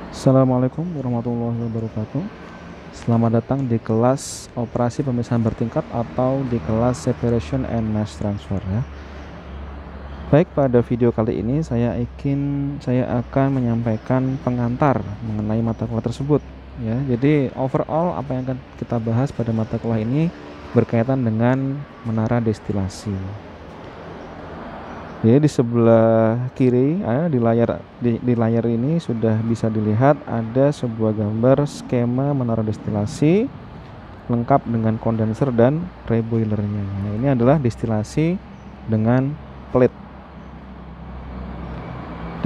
Assalamualaikum warahmatullahi wabarakatuh. Selamat datang di kelas operasi pemisahan bertingkat atau di kelas separation and mass transfer ya. Baik, pada video kali ini saya akan menyampaikan pengantar mengenai mata kuliah tersebut ya. Jadi overall apa yang akan kita bahas pada mata kuliah ini berkaitan dengan menara destilasi. Jadi di sebelah kiri di layar ini sudah bisa dilihat ada sebuah gambar skema menara destilasi lengkap dengan kondenser dan reboilernya. Nah, ini adalah destilasi dengan plate.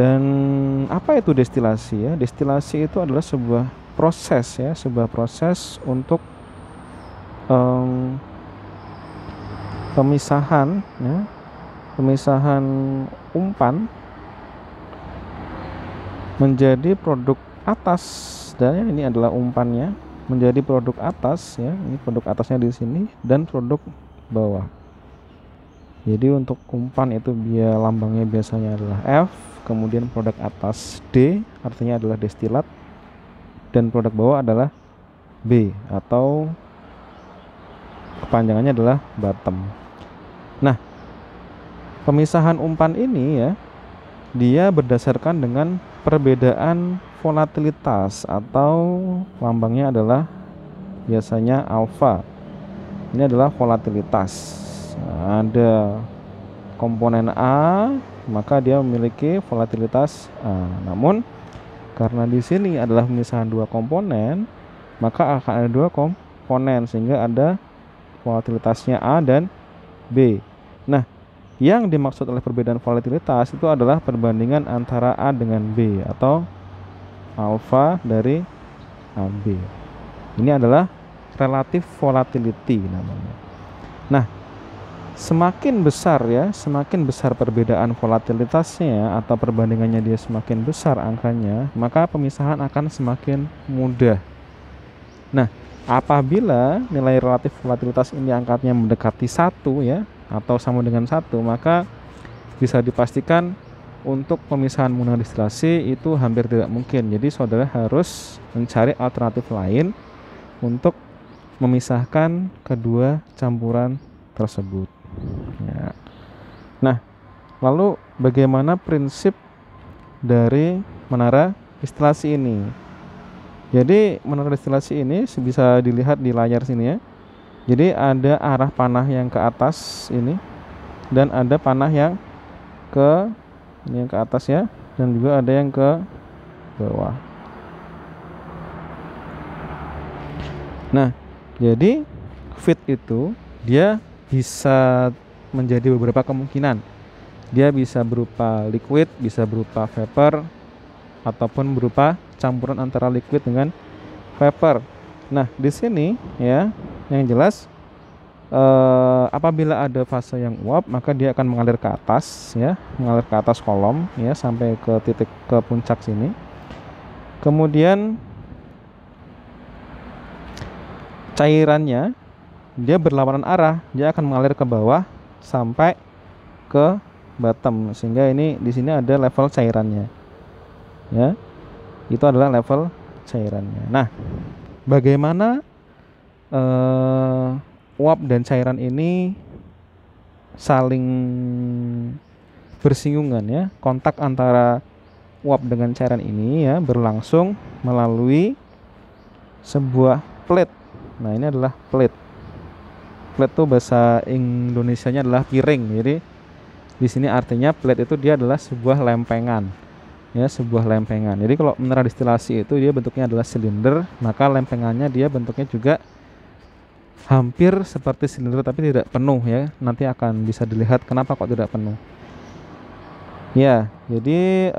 Dan apa itu destilasi ya? Destilasi itu adalah sebuah proses ya, sebuah proses untuk pemisahan ya, pemisahan umpan menjadi produk atas, dan ini adalah umpannya menjadi produk atas ya, ini produk atasnya di sini, dan produk bawah. Jadi untuk umpan itu dia lambangnya biasanya adalah F, kemudian produk atas D artinya adalah destilat, dan produk bawah adalah B atau kepanjangannya adalah bottom. Nah, pemisahan umpan ini ya, dia berdasarkan dengan perbedaan volatilitas atau lambangnya adalah biasanya alfa. Ini adalah volatilitas. Nah, ada komponen A, maka dia memiliki volatilitas A. Namun karena di sini adalah pemisahan dua komponen, maka akan ada dua komponen sehingga ada volatilitasnya A dan B. Nah, yang dimaksud oleh perbedaan volatilitas itu adalah perbandingan antara A dengan B atau alfa dari AB. Ini adalah relative volatility namanya. Nah, semakin besar ya, semakin besar perbedaan volatilitasnya atau perbandingannya dia semakin besar angkanya, maka pemisahan akan semakin mudah. Nah, apabila nilai relatif volatilitas ini angkanya mendekati 1 ya, atau sama dengan 1, maka bisa dipastikan untuk pemisahan menggunakan destilasi itu hampir tidak mungkin. Jadi saudara harus mencari alternatif lain untuk memisahkan kedua campuran tersebut ya. Nah, lalu bagaimana prinsip dari menara destilasi ini? Jadi menara destilasi ini bisa dilihat di layar sini ya. Jadi ada arah panah yang ke atas ini, dan ada panah yang ke atas ya, dan juga ada yang ke bawah. Nah, jadi feed itu dia bisa menjadi beberapa kemungkinan. Dia bisa berupa liquid, bisa berupa vapor, ataupun berupa campuran antara liquid dengan vapor. Nah, di sini ya, yang jelas apabila ada fase yang uap, maka dia akan mengalir ke atas ya, mengalir ke atas kolom ya sampai ke titik ke puncak sini. Kemudian cairannya dia berlawanan arah, dia akan mengalir ke bawah sampai ke bottom, sehingga ini di sini ada level cairannya ya. Itu adalah level cairannya. Nah, bagaimana uap dan cairan ini saling bersinggungan ya? Kontak antara uap dengan cairan ini ya berlangsung melalui sebuah plate. Nah, ini adalah plate. Plate itu bahasa Indonesianya adalah piring. Jadi di sini artinya plate itu dia adalah sebuah lempengan. Ya, sebuah lempengan. Jadi kalau menara destilasi itu dia bentuknya adalah silinder, maka lempengannya dia bentuknya juga hampir seperti silinder tapi tidak penuh ya. Nanti akan bisa dilihat kenapa kok tidak penuh. Ya, jadi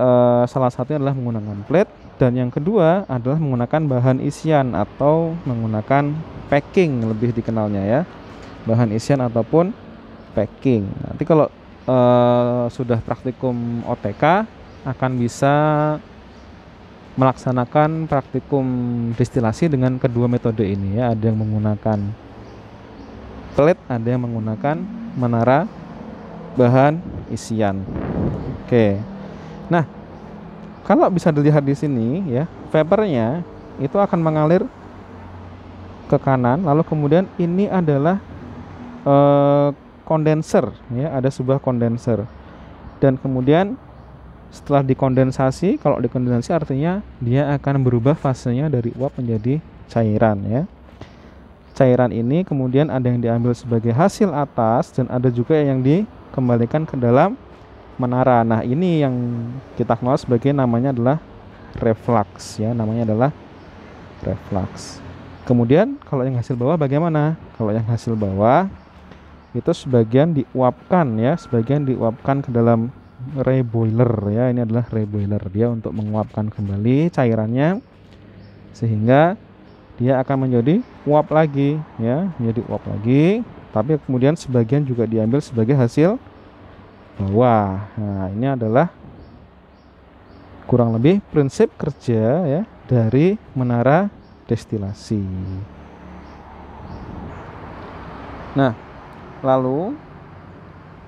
salah satunya adalah menggunakan plate, dan yang kedua adalah menggunakan bahan isian atau menggunakan packing, lebih dikenalnya ya. Bahan isian ataupun packing. Nanti kalau sudah praktikum OTK akan bisa melaksanakan praktikum destilasi dengan kedua metode ini ya. Ada yang menggunakan plate, ada yang menggunakan menara bahan isian. Oke. Nah, Kalau bisa dilihat di sini ya, vapornya itu akan mengalir ke kanan, lalu kemudian ini adalah kondenser ya, ada sebuah kondenser. Dan kemudian setelah dikondensasi, kalau dikondensasi artinya dia akan berubah fasenya dari uap menjadi cairan ya. Cairan ini kemudian ada yang diambil sebagai hasil atas dan ada juga yang dikembalikan ke dalam menara. Nah, ini yang kita kenal sebagai namanya adalah reflux ya, namanya adalah reflux. Kemudian kalau yang hasil bawah bagaimana? Kalau yang hasil bawah itu sebagian diuapkan ya, sebagian diuapkan ke dalam reboiler ya. Ini adalah reboiler, dia untuk menguapkan kembali cairannya sehingga dia akan menjadi uap lagi ya, menjadi uap lagi, tapi kemudian sebagian juga diambil sebagai hasil bawah. Nah, ini adalah kurang lebih prinsip kerja ya dari menara destilasi. Nah, lalu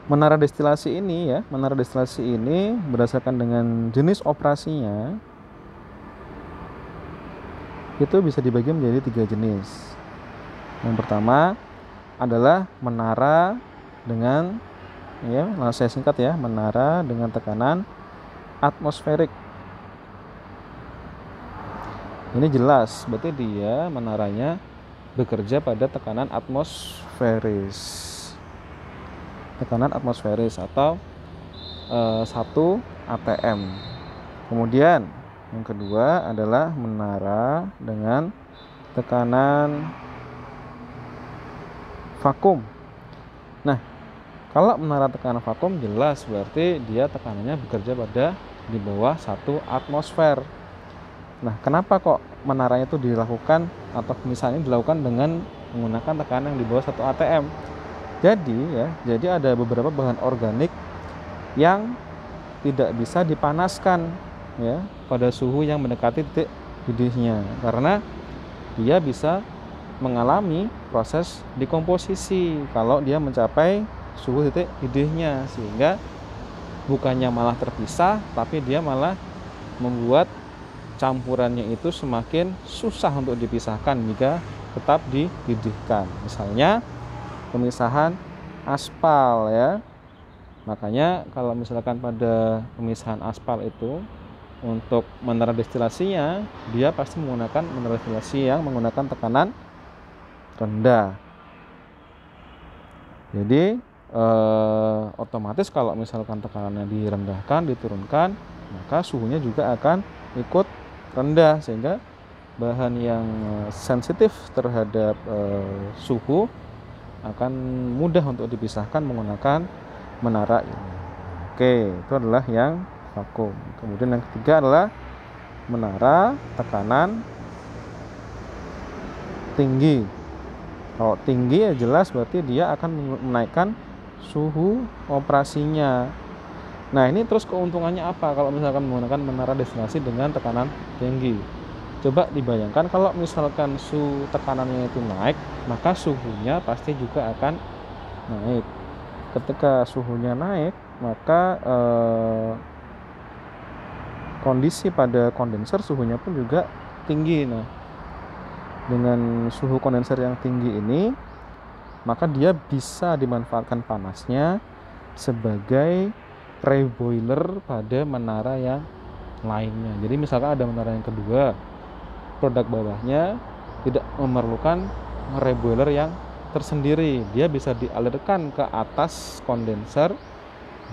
menara destilasi ini ya, menara destilasi ini berdasarkan dengan jenis operasinya itu bisa dibagi menjadi 3 jenis. Yang pertama adalah menara dengan ya, saya singkat ya, menara dengan tekanan atmosferik. Ini jelas, berarti dia menaranya bekerja pada tekanan atmosferis. Tekanan atmosferis atau 1 atm. Kemudian yang kedua adalah menara dengan tekanan vakum. Nah, kalau menara tekanan vakum jelas berarti dia tekanannya bekerja pada di bawah 1 atmosfer. Nah, kenapa kok menaranya itu dilakukan atau misalnya dilakukan dengan menggunakan tekanan yang di bawah 1 atm? Jadi ada beberapa bahan organik yang tidak bisa dipanaskan ya pada suhu yang mendekati titik didihnya, karena dia bisa mengalami proses dekomposisi kalau dia mencapai suhu titik didihnya, sehingga bukannya malah terpisah tapi dia malah membuat campurannya itu semakin susah untuk dipisahkan jika tetap dididihkan. Misalnya pemisahan aspal ya. Makanya kalau misalkan pada pemisahan aspal itu untuk menara destilasinya dia pasti menggunakan menara destilasi yang menggunakan tekanan rendah. Jadi otomatis kalau misalkan tekanannya direndahkan, diturunkan, maka suhunya juga akan ikut rendah, sehingga bahan yang sensitif terhadap suhu akan mudah untuk dipisahkan menggunakan menara ini. Oke, itu adalah yang vakum. Kemudian yang ketiga adalah menara tekanan tinggi. Kalau tinggi ya jelas berarti dia akan menaikkan suhu operasinya. Nah, ini terus keuntungannya apa kalau misalkan menggunakan menara destilasi dengan tekanan tinggi? Coba dibayangkan kalau misalkan suhu tekanannya itu naik, maka suhunya pasti juga akan naik. Ketika suhunya naik, maka kondisi pada kondenser suhunya pun juga tinggi. Nah, dengan suhu kondenser yang tinggi ini, maka dia bisa dimanfaatkan panasnya sebagai reboiler pada menara yang lainnya. Jadi misalkan ada menara yang kedua, produk bawahnya tidak memerlukan reboiler yang tersendiri, dia bisa dialirkan ke atas kondenser,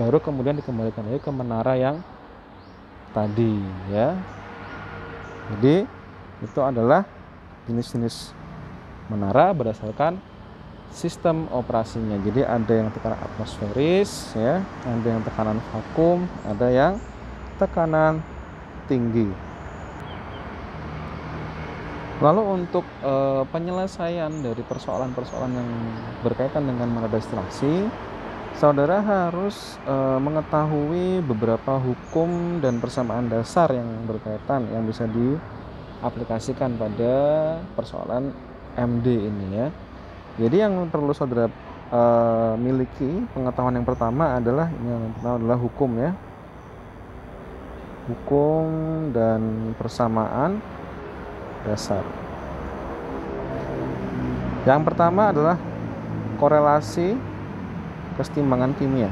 baru kemudian dikembalikan lagi ke menara yang tadi ya. Jadi itu adalah jenis-jenis menara berdasarkan sistem operasinya. Jadi ada yang tekanan atmosferis ya, ada yang tekanan vakum, ada yang tekanan tinggi. Lalu untuk penyelesaian dari persoalan-persoalan yang berkaitan dengan menara destilasi, saudara harus mengetahui beberapa hukum dan persamaan dasar yang berkaitan yang bisa diaplikasikan pada persoalan MD ini ya. Jadi yang perlu saudara miliki pengetahuan yang pertama adalah hukum ya. hukum dan persamaan dasar. Yang pertama adalah korelasi kesetimbangan kimia.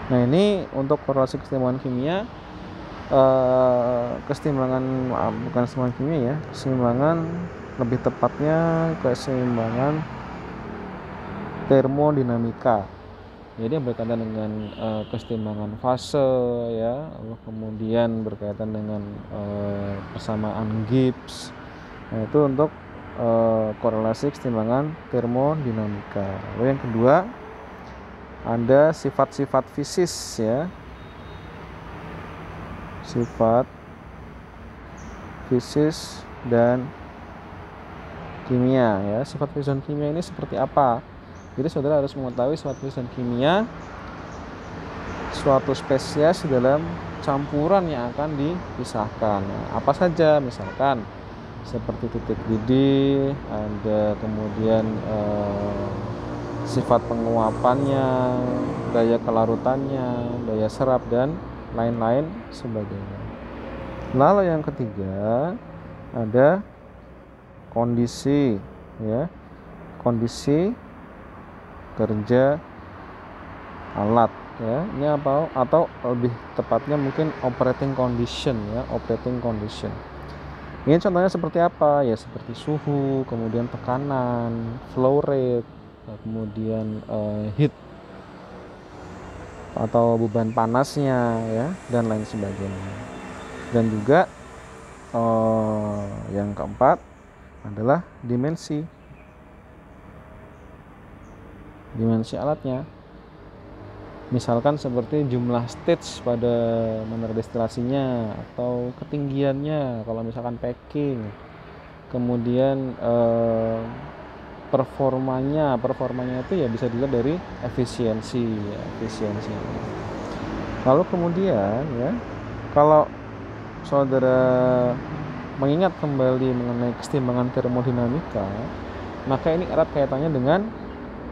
Nah, ini untuk korelasi kesetimbangan kimia, bukan kesetimbangan kimia ya, keseimbangan, lebih tepatnya keseimbangan termodinamika. Jadi berkaitan dengan kesetimbangan fase ya, kemudian berkaitan dengan persamaan Gibbs. Nah, itu untuk korelasi kesetimbangan termodinamika. Lalu yang kedua ada sifat-sifat fisis ya, sifat fisis dan kimia ya. Sifat fisis dan kimia ini seperti apa? Jadi saudara harus mengetahui sifat fisis dan kimia suatu spesies dalam campuran yang akan dipisahkan. Nah, apa saja? Misalkan seperti titik didih, ada kemudian sifat penguapannya, daya kelarutannya, daya serap, dan lain-lain sebagainya. Lalu yang ketiga ada kondisi ya, kondisi kerja alat ya. Ini apa? Atau lebih tepatnya mungkin operating condition ya, operating condition. Ini contohnya seperti apa ya? Seperti suhu, kemudian tekanan, flow rate, kemudian heat atau beban panasnya ya, dan lain sebagainya. Dan juga yang keempat adalah dimensi alatnya. Misalkan seperti jumlah stage pada manner destilasinya atau ketinggiannya kalau misalkan packing, kemudian performanya itu ya bisa dilihat dari efisiensi. Lalu kemudian ya, kalau saudara mengingat kembali mengenai kesetimbangan termodinamika, maka ini erat kaitannya dengan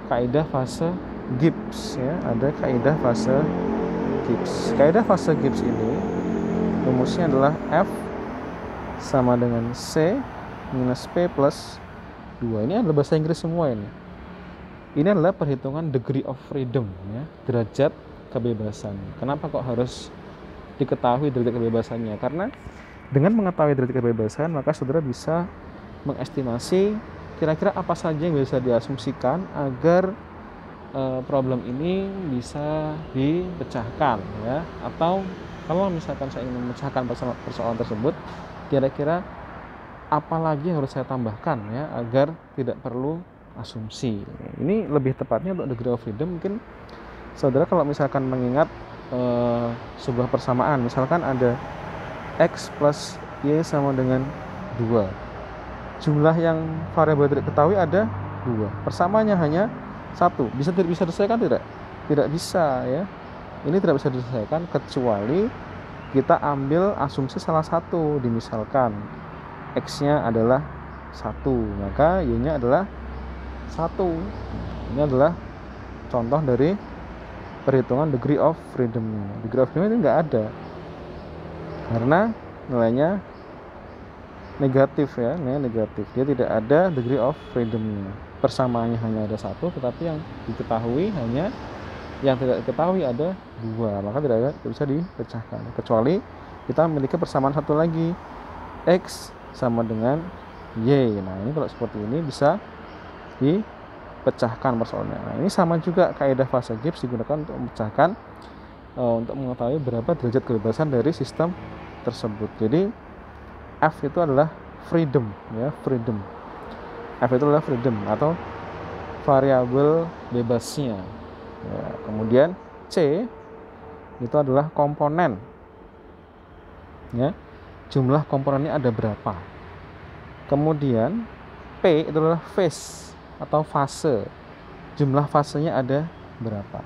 kaidah fase Gibbs ya. Ada kaidah fase Gibbs. Kaidah fase Gibbs ini rumusnya adalah F sama dengan C minus P plus 2. Ini adalah bahasa Inggris semua ini. Ini adalah perhitungan degree of freedom ya, derajat kebebasan. Kenapa kok harus diketahui derajat kebebasannya? Karena dengan mengetahui derajat kebebasan, maka saudara bisa mengestimasi kira-kira apa saja yang bisa diasumsikan agar problem ini bisa dipecahkan ya. Atau kalau misalkan saya ingin memecahkan persoalan tersebut, kira-kira apa lagi yang harus saya tambahkan ya agar tidak perlu asumsi. Ini lebih tepatnya untuk degree of freedom. Mungkin saudara kalau misalkan mengingat sebuah persamaan, misalkan ada X plus Y sama dengan 2. Jumlah yang variabel tidak diketahui ada 2. Persamaannya hanya 1. Bisa diselesaikan tidak? Tidak bisa ya. Ini tidak bisa diselesaikan kecuali kita ambil asumsi salah satu. Misalkan X-nya adalah 1, maka Y-nya adalah 1. Ini adalah contoh dari perhitungan degree of freedom. Degree of freedom ini nggak ada karena nilainya negatif ya, negatif. Dia tidak ada degree of freedom-nya. Persamaannya hanya ada 1, tetapi yang diketahui hanya, yang tidak diketahui ada 2, maka tidak bisa dipecahkan. Kecuali kita memiliki persamaan satu lagi, X sama dengan Y. Nah, ini kalau seperti ini bisa dipecahkan persoalannya. Nah, ini sama juga kaidah fase Gibbs digunakan untuk memecahkan, untuk mengetahui berapa derajat kebebasan dari sistem tersebut. Jadi F itu adalah freedom ya, freedom. F itu adalah freedom atau variabel bebasnya ya. Kemudian C itu adalah komponen ya, jumlah komponennya ada berapa. Kemudian P itu adalah phase atau fase, jumlah fasenya ada berapa.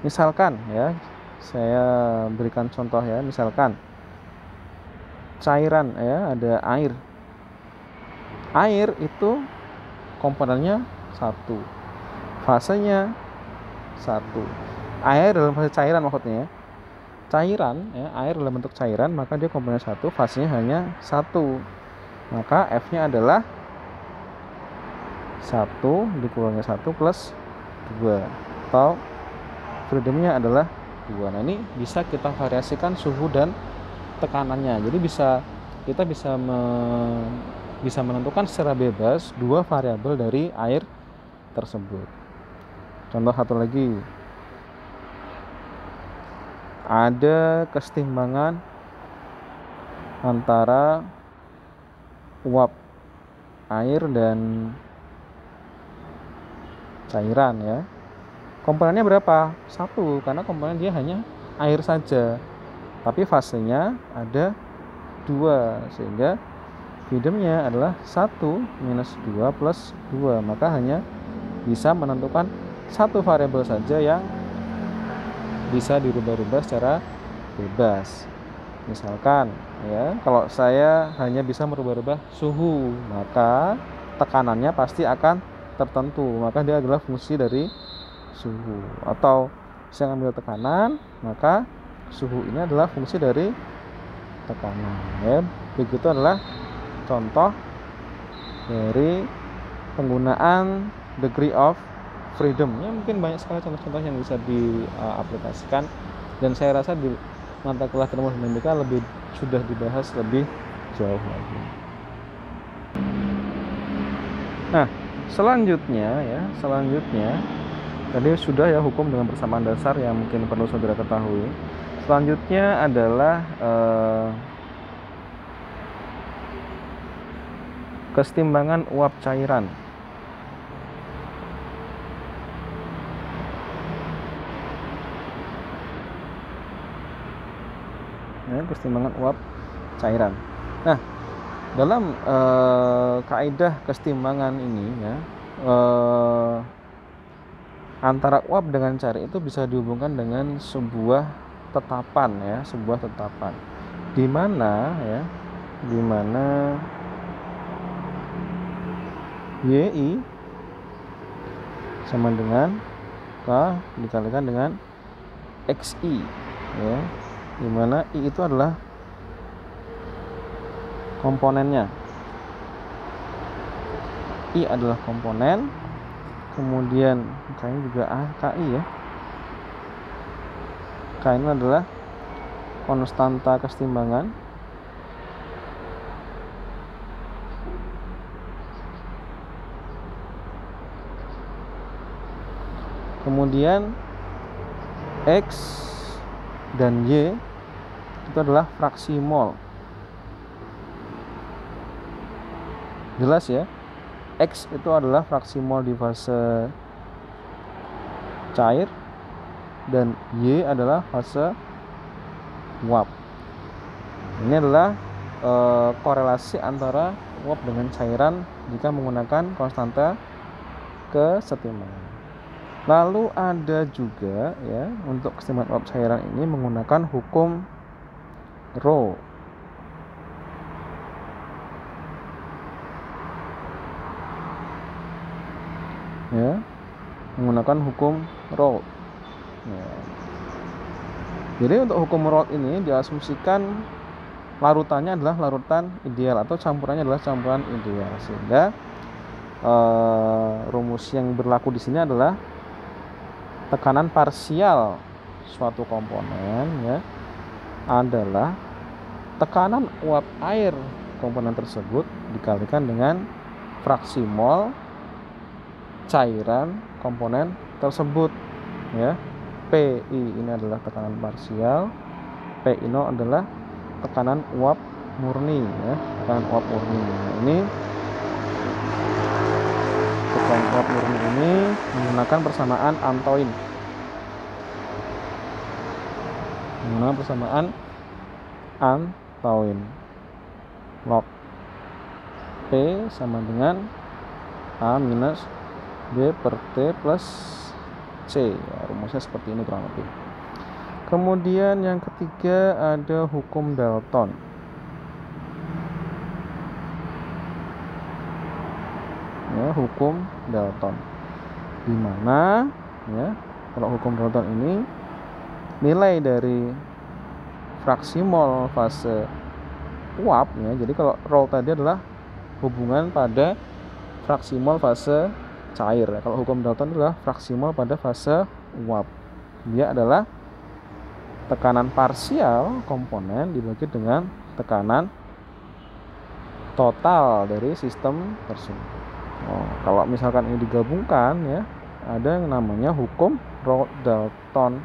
Misalkan ya, saya berikan contoh ya, misalkan cairan ya, ada air. Air itu komponennya 1, fasenya 1. Air dalam fase cairan maksudnya ya. Cairan ya, air dalam bentuk cairan, maka dia komponen 1, fasenya hanya 1. Maka F-nya adalah 1 dikurangi 1 plus 2, atau freedomnya adalah 2. Nah, ini bisa kita variasikan suhu dan tekanannya. Jadi kita bisa menentukan secara bebas dua variabel dari air tersebut. Contoh satu lagi, ada kesetimbangan antara uap air dan cairan ya. Komponennya berapa? 1, karena komponen dia hanya air saja. Tapi fasenya ada 2, sehingga freedomnya adalah 1 minus 2 plus 2. Maka hanya bisa menentukan satu variabel saja yang bisa dirubah-rubah secara bebas. Misalkan ya, kalau saya hanya bisa merubah-rubah suhu, maka tekanannya pasti akan tertentu, maka dia adalah fungsi dari suhu. Atau saya ambil tekanan, maka suhu ini adalah fungsi dari tekanan ya. Begitu adalah contoh dari penggunaan degree of freedom ya. Mungkin banyak sekali contoh-contoh yang bisa diaplikasikan, dan saya rasa di mata kuliah termodinamika sudah dibahas lebih jauh lagi. Nah, selanjutnya tadi sudah ya hukum dengan persamaan dasar yang mungkin perlu saudara ketahui. Selanjutnya adalah kesetimbangan uap cairan. Ya, kesetimbangan uap cairan. Nah, dalam kaidah kesetimbangan ini ya, antara uap dengan cair itu bisa dihubungkan dengan sebuah tetapan ya, di mana YI sama dengan K dikalikan dengan XI ya, di mana I itu adalah komponennya. I adalah komponen, kemudian K ini juga KI ya. K ini adalah konstanta kesetimbangan, kemudian X dan Y itu adalah fraksi mol. Jelas ya, X itu adalah fraksi mol di fase cair, dan Y adalah fase uap. Ini adalah korelasi antara uap dengan cairan jika menggunakan konstanta kesetimbangan. Lalu ada juga ya, untuk kesetimbangan uap cairan ini menggunakan hukum Rho. Ya, menggunakan hukum Rho. Ya. Jadi untuk hukum Rho ini diasumsikan larutannya adalah larutan ideal atau campurannya adalah campuran ideal, sehingga rumus yang berlaku di sini adalah tekanan parsial suatu komponen ya adalah tekanan uap air komponen tersebut dikalikan dengan fraksi mol cairan komponen tersebut ya. PI ini adalah tekanan parsial, PI0 adalah tekanan uap murni ya, tekanan uap murni. Nah, ini tekanan uap murni ini menggunakan persamaan Antoine. Log P sama dengan A minus B per T plus C ya, rumusnya seperti ini kurang lebih. Kemudian yang ketiga ada hukum Dalton. Ya, hukum Dalton, di mana ya Kalau hukum Dalton ini nilai dari fraksi mol fase uap ya. Jadi kalau rho tadi adalah hubungan pada fraksi mol fase cair ya. Kalau hukum Dalton adalah fraksi mol pada fase uap. Dia adalah tekanan parsial komponen dibagi dengan tekanan total dari sistem tersebut. Kalau misalkan ini digabungkan ya, ada yang namanya hukum Rho-Dalton.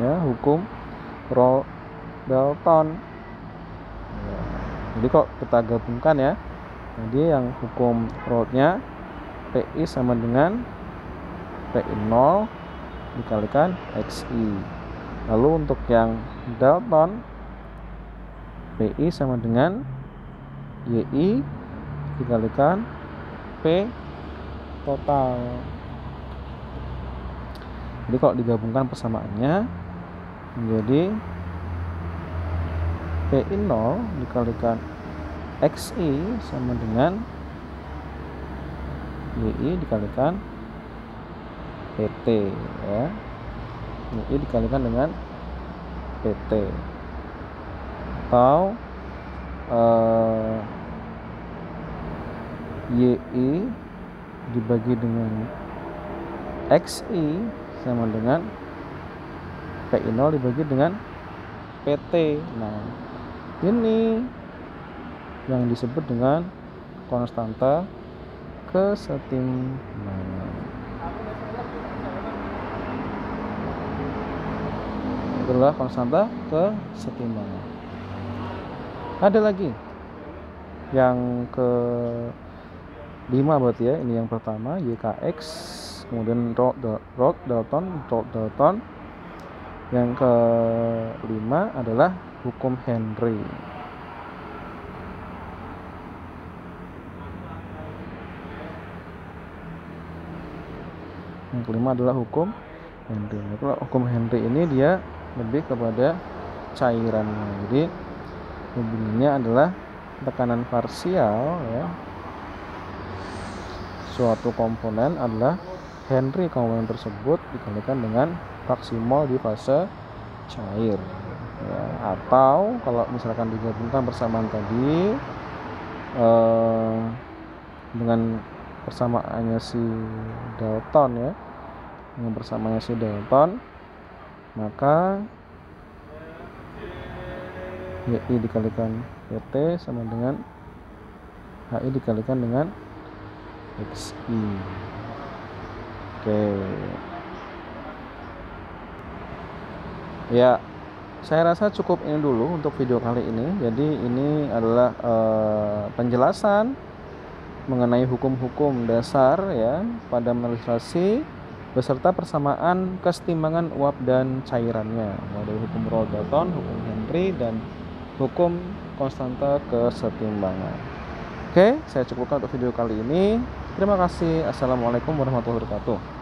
Ya, hukum Rho-Dalton. Ya, jadi kok kita gabungkan ya. Jadi yang hukum Rho-nya PI sama dengan PI0 dikalikan XI. Lalu untuk yang Dalton, PI sama dengan YI dikalikan P total. Jadi kalau digabungkan persamaannya menjadi PI0 dikalikan XI sama dengan YI dikalikan PT ya. YI dikalikan dengan PT atau YI dibagi dengan XI sama dengan PI0 dibagi dengan PT. Nah, ini yang disebut dengan konstanta kesetimbangan. Itulah konstanta kesetimbangan. Ada lagi yang ke-5 berarti ya. Ini yang pertama YKX, kemudian Rho-Dalton. Yang ke-5 adalah hukum Henry. Yang kelima adalah hukum Henry. Kalau hukum Henry ini dia lebih kepada cairannya. Jadi hubungannya adalah tekanan parsial ya. Suatu komponen adalah Henry komponen tersebut dikalikan dengan fraksi mol di fase cair ya. Atau kalau misalkan digabungkan persamaan tadi dengan persamaannya si Dalton ya, dengan persamaannya si Dalton, maka YI dikalikan PT sama dengan HI dikalikan dengan XI. Oke. Ya, saya rasa cukup ini dulu untuk video kali ini. Jadi ini adalah penjelasan mengenai hukum-hukum dasar ya pada menelisasi beserta persamaan kesetimbangan uap dan cairannya. Ada hukum Rho-Dalton, hukum Henry, dan hukum konstanta kesetimbangan. Oke, saya cukupkan untuk video kali ini. Terima kasih. Assalamualaikum warahmatullahi wabarakatuh.